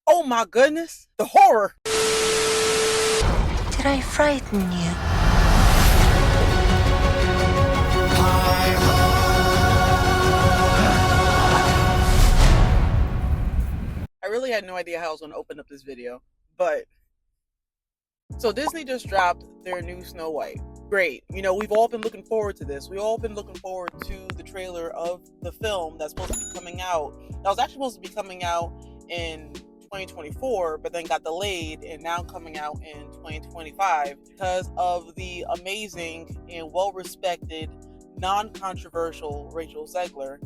Oh my goodness, the horror. Did I frighten you? I really had no idea how I was going to open up this video, but so Disney just dropped their new Snow White. Great. You know, we've all been looking forward to this. We've all been looking forward to the trailer of the film that's supposed to be coming out. That was actually supposed to be coming out in 2024, but then got delayed and now coming out in 2025 because of the amazing and well-respected, non-controversial Rachel Zegler,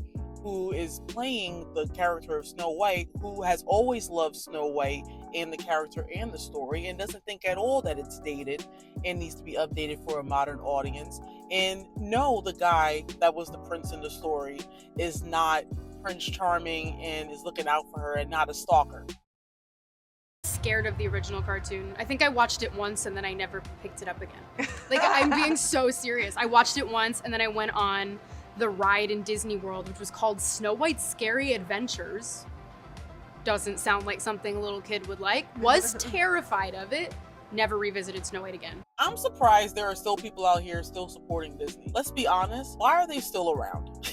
who is playing the character of Snow White, who has always loved Snow White and the character and the story, and doesn't think at all that it's dated and needs to be updated for a modern audience. And no, the guy that was the prince in the story is not Prince Charming and is looking out for her and not a stalker. Scared of the original cartoon. I think I watched it once and then I never picked it up again. Like, I'm being so serious. I watched it once and then I went on the ride in Disney World, which was called Snow White's Scary Adventures. Doesn't sound like something a little kid would like. Was terrified of it. Never revisited Snow White again. I'm surprised there are still people out here still supporting Disney. Let's be honest, why are they still around?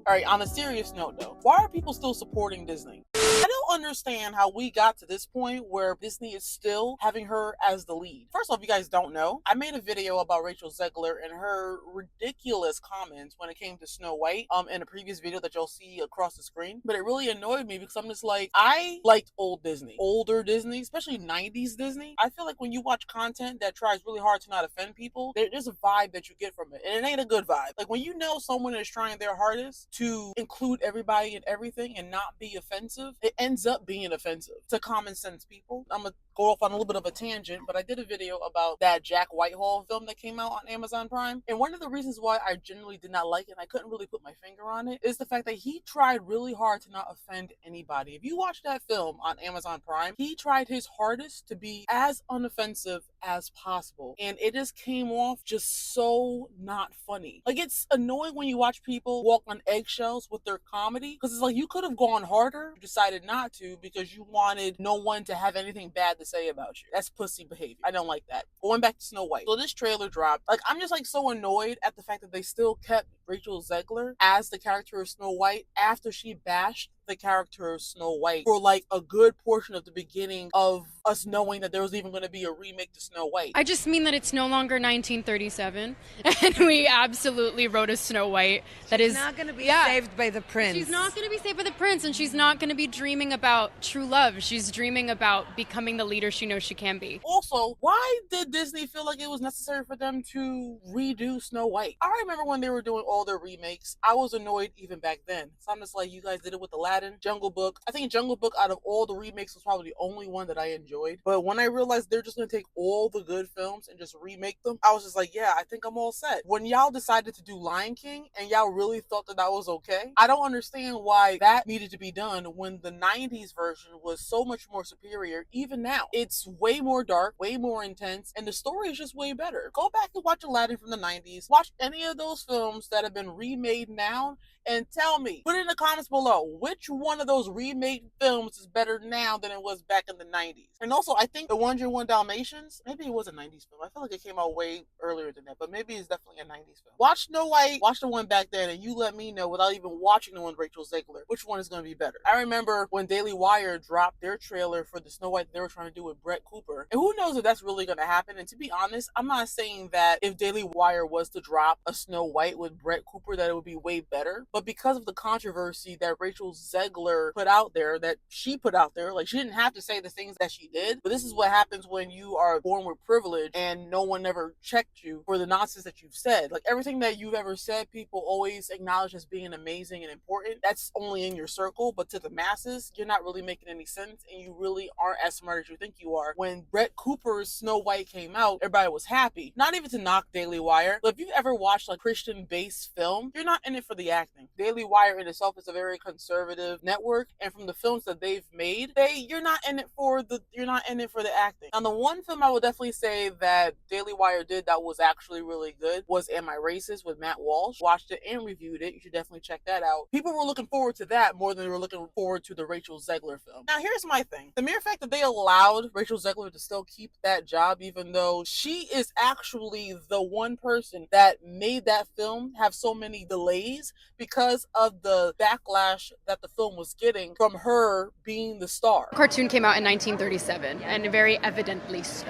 All right, on a serious note though, why are people still supporting Disney? I don't understand how we got to this point where Disney is still having her as the lead. First off, if you guys don't know, I made a video about Rachel Zegler and her ridiculous comments when it came to Snow White in a previous video that you'll see across the screen. But it really annoyed me because I'm just like, I liked old Disney, older Disney, especially 90s Disney. I feel like when you watch content that tries really hard to not offend people, there's a vibe that you get from it. And it ain't a good vibe. Like when you know someone is trying their hardest to include everybody and everything and not be offensive, it ends up being offensive to common sense people. I'm gonna go off on a little bit of a tangent, but I did a video about that Jack Whitehall film that came out on Amazon Prime. And one of the reasons why I generally did not like it, and I couldn't really put my finger on it, is the fact that he tried really hard to not offend anybody. If you watch that film on Amazon Prime, he tried his hardest to be as unoffensive as possible. And it just came off just so not funny. Like, it's annoying when you watch people walk on eggshells with their comedy, because it's like you could have gone harder. You decided not to because you wanted no one to have anything bad to say about you. That's pussy behavior. I don't like that. Going back to Snow White. So this trailer dropped. Like, I'm just like so annoyed at the fact that they still kept Rachel Zegler as the character of Snow White after she bashed the character of Snow White for like a good portion of the beginning of us knowing that there was even going to be a remake to Snow White. I just mean that it's no longer 1937, and we absolutely wrote a Snow White that is not going to be saved by the prince. She's not going to be saved by the prince, and she's not going to be dreaming about true love. She's dreaming about becoming the leader she knows she can be. Also, why did Disney feel like it was necessary for them to redo Snow White? I remember when they were doing all their remakes, I was annoyed even back then. So I'm just like, you guys did it with Aladdin, Jungle Book. I think Jungle Book out of all the remakes was probably the only one that I enjoyed. But when I realized they're just going to take all the good films and just remake them, I was just like, yeah, I think I'm all set. When y'all decided to do Lion King and y'all really thought that that was okay, I don't understand why that needed to be done when the 90s version was so much more superior. Even now, it's way more dark, way more intense, and the story is just way better. Go back and watch Aladdin from the 90s. Watch any of those films that have been remade now and tell me, put it in the comments below, which one of those remade films is better now than it was back in the 90s. And also, I think the 101 Dalmatians, maybe it was a 90s film. I feel like it came out way earlier than that, but maybe it's definitely a 90s film. Watch Snow White, watch the one back then, and you let me know without even watching the one with Rachel Zegler, which one is going to be better. I remember when Daily Wire dropped their trailer for the Snow White they were trying to do with Brett Cooper, and who knows if that's really going to happen. And to be honest, I'm not saying that if Daily Wire was to drop a Snow White with Brett Cooper that it would be way better, but because of the controversy that Rachel Zegler put out there, that she put out there, like, she didn't have to say the things that she did, but this is what happens when you are born with privilege and no one ever checked you for the nonsense that you've said. Like, everything that you've ever said, people always acknowledge as being amazing and important. That's only in your circle, but to the masses, you're not really making any sense, and you really aren't as smart as you think you are. When Brett Cooper's Snow White came out, everybody was happy. Not even to knock Daily Wire, but if you ever watched like Christian-based film, you're not in it for the acting. Daily Wire in itself is a very conservative competitive network, and from the films that they've made, you're not in it for the acting. Now, the one film I would definitely say that Daily Wire did that was actually really good was Am I Racist with Matt Walsh. Watched it and reviewed it. You should definitely check that out. People were looking forward to that more than they were looking forward to the Rachel Zegler film. Now, here's my thing. The mere fact that they allowed Rachel Zegler to still keep that job, even though she is actually the one person that made that film have so many delays because of the backlash that the film was getting from her being the star. Cartoon came out in 1937, and very evidently so.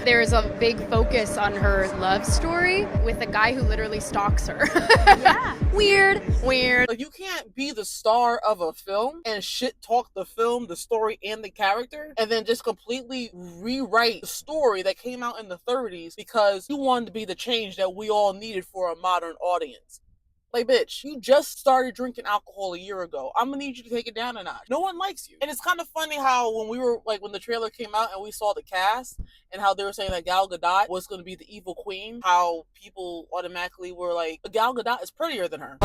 There's a big focus on her love story with a guy who literally stalks her. Yeah. Weird. Like, you can't be the star of a film and shit talk the film, the story, and the character, and then just completely rewrite the story that came out in the 30s because you wanted to be the change that we all needed for a modern audience. Like, bitch, you just started drinking alcohol a year ago. I'm gonna need you to take it down a notch. No one likes you. And it's kind of funny how when the trailer came out and we saw the cast and how they were saying that Gal Gadot was gonna be the evil queen, how people automatically were like, Gal Gadot is prettier than her.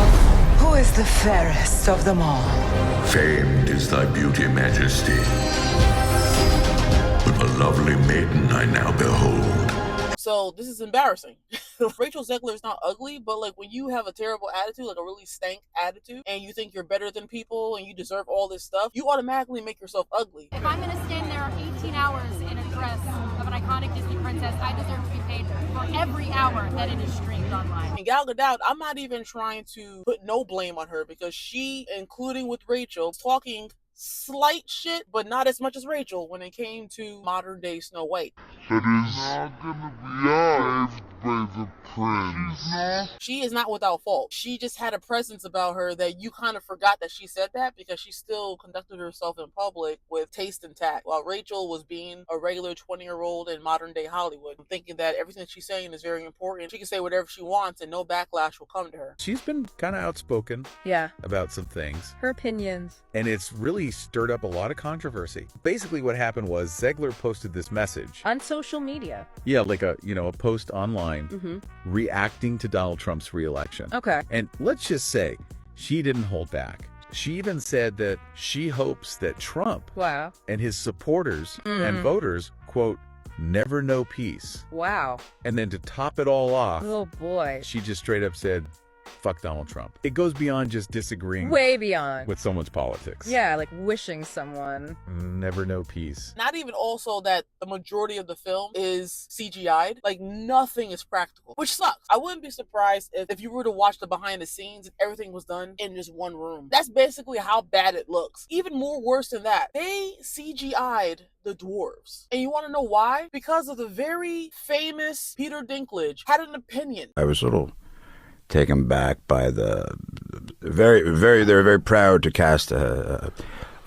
Who is the fairest of them all? Famed is thy beauty, majesty. But the lovely maiden I now behold. So this is embarrassing. Rachel Zegler is not ugly, but like when you have a terrible attitude, like a really stank attitude, and you think you're better than people and you deserve all this stuff, you automatically make yourself ugly. If I'm gonna stand there 18 hours in a dress of an iconic Disney princess, I deserve to be paid for every hour that it is streamed online. And Gal Gadot, I'm not even trying to put no blame on her because she, including with Rachel, was talking slight shit, but not as much as Rachel when it came to modern day Snow White. That is not gonna be saved by the prince. She is not without fault. She just had a presence about her that you kind of forgot that she said that because she still conducted herself in public with taste and tact, while Rachel was being a regular 20-year-old in modern day Hollywood, thinking that everything that she's saying is very important. She can say whatever she wants and no backlash will come to her. She's been kind of outspoken about some things. Her opinions. And it's really stirred up a lot of controversy. Basically what happened was Zegler posted this message. On social media. Yeah, like a post online reacting to Donald Trump's re-election. Okay. And let's just say she didn't hold back. She even said that she hopes that Trump and his supporters and voters, quote, never know peace. Wow. And then to top it all off, oh boy, she just straight up said, fuck Donald Trump. It goes beyond just disagreeing way beyond with someone's politics. Yeah, like wishing someone never know peace. Not even also that the majority of the film is CGI'd. Like, nothing is practical, which sucks. I wouldn't be surprised if you were to watch the behind the scenes and everything was done in just one room. That's basically how bad it looks. Even more worse than that, they CGI'd the dwarves. And you want to know why? Because of the very famous Peter Dinklage had an opinion. I was a little taken back by the they're very proud to cast a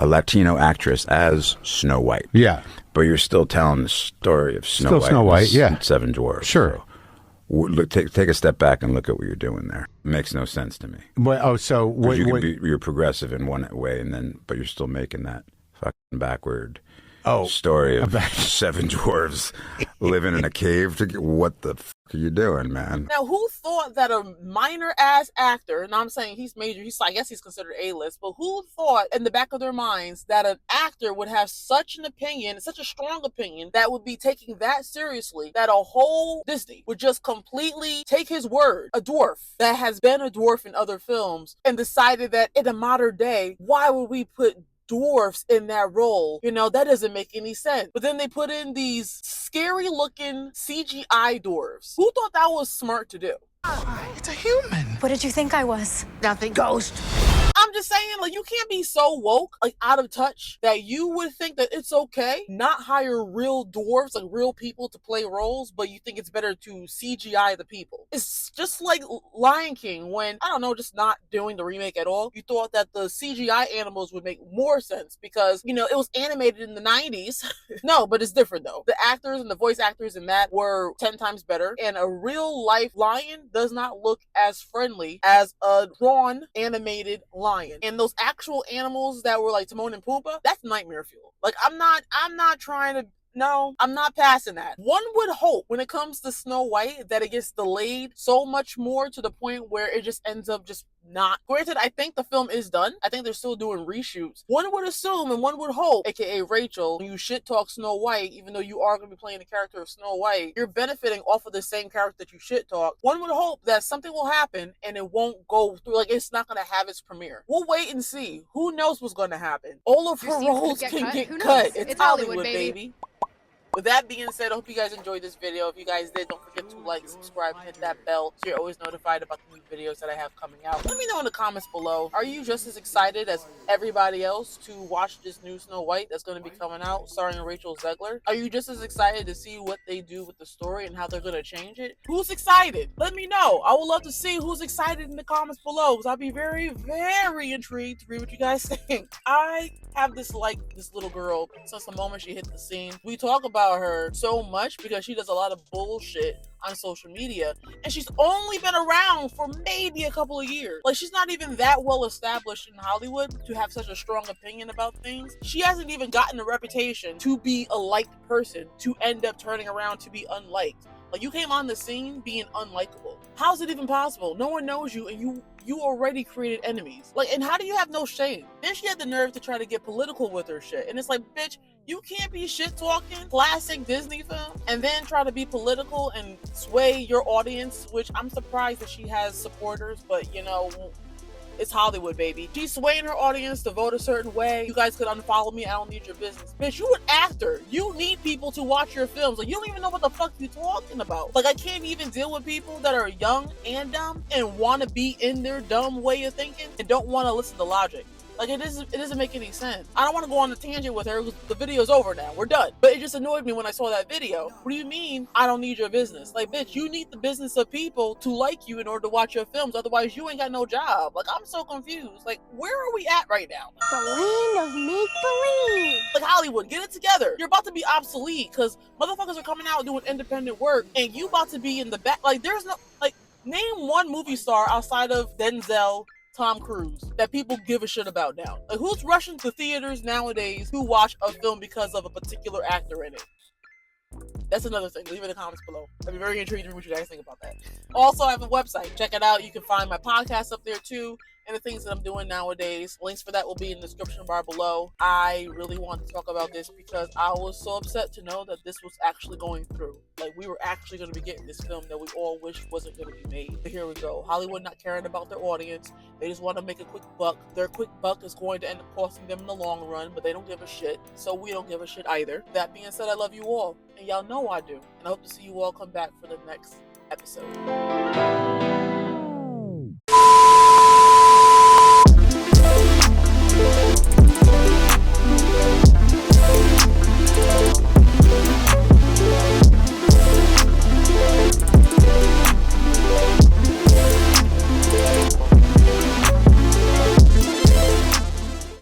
Latino actress as Snow White. Yeah. But you're still telling the story of Snow White, yeah. Seven Dwarfs. Sure. So, look, take a step back and look at what you're doing there. It makes no sense to me. Well, You're progressive in one way, but you're still making that fucking backward story of seven dwarves living in a cave. What the fuck are you doing, man? Now, who thought that a minor-ass actor, and I'm saying he's major, I guess he's considered A-list, but who thought in the back of their minds that an actor would have such an opinion, such a strong opinion, that would be taking that seriously, that a whole Disney would just completely take his word, a dwarf that has been a dwarf in other films, and decided that in a modern day, why would we put dwarfs in that role? That doesn't make any sense. But then they put in these scary looking CGI dwarves. Who thought that was smart to do? It's a human. What did you think I was? nothing. Ghost. I'm just saying, like, you can't be so woke, like, out of touch, that you would think that it's okay not hire real dwarves, like real people to play roles, but you think it's better to CGI the people. It's just like Lion King when, I don't know, just not doing the remake at all. You thought that the CGI animals would make more sense because, it was animated in the 90s. No, but it's different though. The actors and the voice actors in that were 10 times better, and a real life lion does not look as friendly as a drawn animated lion. And those actual animals that were like Timon and Pumbaa, that's nightmare fuel. Like, I'm not trying to No, I'm not passing that. One would hope when it comes to Snow White that it gets delayed so much more to the point where it just ends up just not. Granted, I think the film is done. I think they're still doing reshoots. One would assume and one would hope, aka Rachel, when you shit talk Snow White, even though you are going to be playing the character of Snow White, you're benefiting off of the same character that you shit talk. One would hope that something will happen and it won't go through, like it's not going to have its premiere. We'll wait and see. Who knows what's going to happen? All of her roles can get cut. It's Hollywood, baby. With that being said, I hope you guys enjoyed this video. If you guys did, don't forget to like, subscribe, hit that bell so you're always notified about the new videos that I have coming out. Let me know in the comments below. Are you just as excited as everybody else to watch this new Snow White that's going to be coming out starring Rachel Zegler? Are you just as excited to see what they do with the story and how they're going to change it? Who's excited? Let me know. I would love to see who's excited in the comments below because I'll be very, very intrigued to read what you guys think. I have disliked this little girl since the moment she hit the scene. We talk about her so much because she does a lot of bullshit on social media, and she's only been around for maybe a couple of years. Like, she's not even that well established in Hollywood to have such a strong opinion about things. She hasn't even gotten a reputation to be a liked person to end up turning around to be unliked. Like, you came on the scene being unlikable. How's it even possible? No one knows you, and you already created enemies. Like, and how do you have no shame? Then she had the nerve to try to get political with her shit. And it's like, bitch, you can't be shit talking classic Disney film and then try to be political and sway your audience, which I'm surprised that she has supporters, but you know, it's Hollywood, baby. She's swaying her audience to vote a certain way. You guys could unfollow me. I don't need your business. Bitch, you an actor. You need people to watch your films. Like, you don't even know what the fuck you talking about. Like, I can't even deal with people that are young and dumb and want to be in their dumb way of thinking and don't want to listen to logic. Like, it doesn't make any sense. I don't want to go on a tangent with her because the video's over now. We're done. But it just annoyed me when I saw that video. What do you mean I don't need your business? Like, bitch, you need the business of people to like you in order to watch your films. Otherwise, you ain't got no job. Like, I'm so confused. Like, where are we at right now? The land of make-believe. Like, Hollywood, get it together. You're about to be obsolete because motherfuckers are coming out doing independent work and you about to be in the back. Like, there's no, like, name one movie star outside of Denzel, Tom Cruise that people give a shit about now. Like, who's rushing to theaters nowadays to watch a film because of a particular actor in it? That's another thing. Leave it in the comments below. I'd be very intrigued to read what you guys think about that. Also, I have a website. Check it out. You can find my podcast up there too, and the things that I'm doing nowadays. Links for that will be in the description bar below. I really want to talk about this because I was so upset to know that this was actually going through. Like, we were actually going to be getting this film that we all wished wasn't going to be made. But here we go. Hollywood not caring about their audience. They just want to make a quick buck. Their quick buck is going to end up costing them in the long run, but they don't give a shit. So we don't give a shit either. That being said, I love you all. And y'all know I do. And I hope to see you all come back for the next episode.